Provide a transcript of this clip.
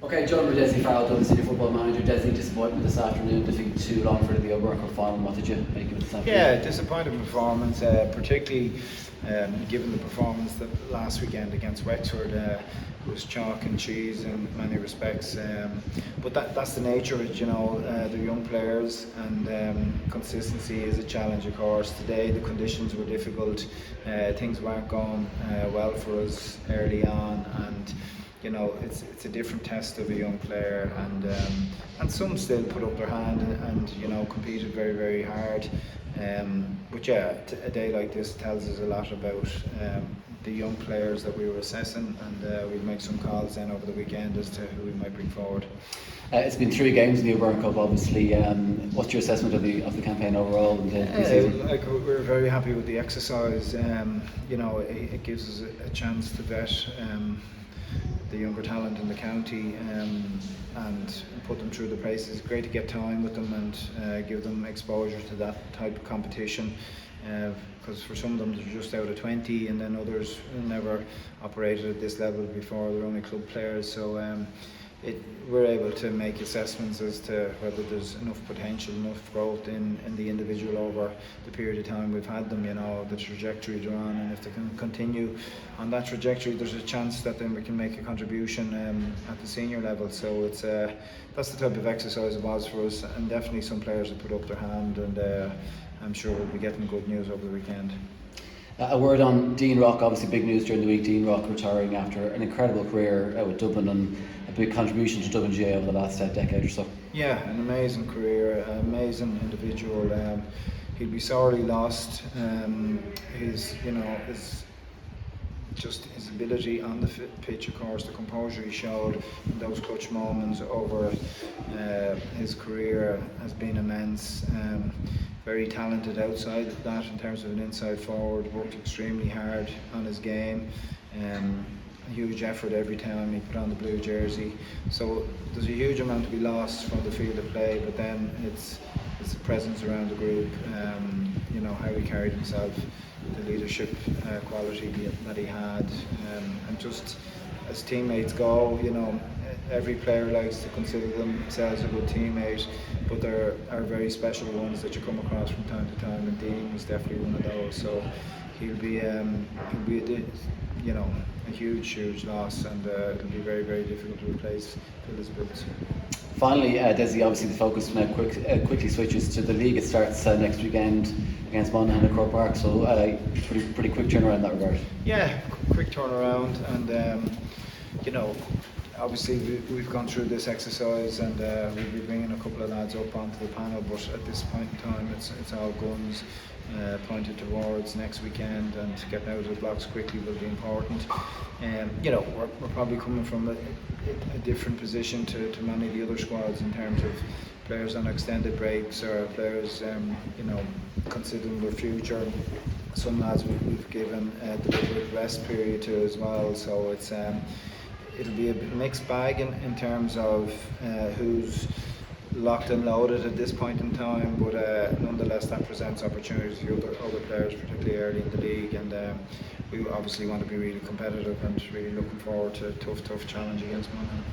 Okay, John with Dessie Farrell, Dublin Senior Football manager. Dessie, disappointment this afternoon, defeat to Longford in the O'Byrne Cup Final. What did you make of it this afternoon? Yeah, disappointing performance, particularly given the performance that last weekend against Wexford was chalk and cheese in many respects. But that's the nature of it, you know. They're young players, and consistency is a challenge, of course. Today the conditions were difficult, things weren't going well for us early on, and you know, it's a different test of a young player, and some still put up their hand and you know, competed very hard. But yeah, a day like this tells us a lot about the young players that we were assessing, and we'll make some calls then over the weekend as to who we might bring forward. It's been 3 games in the O'Byrne Cup, obviously. What's your assessment of the campaign overall in the pre-season? Like, we're very happy with the exercise. You know, it gives us a chance to vet the younger talent in the county and put them through the paces. It's great to get time with them and give them exposure to that type of competition, because for some of them they're just out of 20, and then others never operated at this level before. They're only club players, so we're able to make assessments as to whether there's enough potential, enough growth in the individual over the period of time we've had them, you know, the trajectory they're on, and if they can continue on that trajectory, there's a chance that then we can make a contribution at the senior level. So it's that's the type of exercise it was for us, and definitely some players have put up their hand, and I'm sure we'll be getting good news over the weekend. A word on Dean Rock, obviously big news during the week. Dean Rock retiring after an incredible career with Dublin and a big contribution to Dublin GA over the last decade or so. Yeah, an amazing career, an amazing individual. He'll be sorely lost. His ability on the pitch, of course, the composure he showed in those clutch moments over his career has been immense. Very talented outside of that in terms of an inside forward, worked extremely hard on his game. A huge effort every time he put on the blue jersey. So there's a huge amount to be lost from the field of play, but then it's the presence around the group, you know, how he carried himself, the leadership quality that he had, and just as teammates go, you know, every player likes to consider themselves a good teammate, but there are very special ones that you come across from time to time, and Dean was definitely one of those. So he'll be you know, a huge loss, and it'll be very difficult to replace fill his boots. Finally, Dessie, obviously the focus now quickly switches to the league. It starts next weekend against Monaghan at Croke Park, so pretty quick turnaround in that regard. Yeah, quick turnaround, and you know, obviously we've gone through this exercise, and we'll be bringing a couple of lads up onto the panel, but at this point in time it's all guns pointed towards next weekend, and getting out of the blocks quickly will be important. You know, we're probably coming from a different position to many of the other squads in terms of players on extended breaks, or players you know, considering their future. Some lads we've given a deliberate rest period to as well, so it's it'll be a mixed bag in terms of who's locked and loaded at this point in time, but nonetheless that presents opportunities for other players, particularly early in the league, and we obviously want to be really competitive and really looking forward to a tough challenge against Monaghan.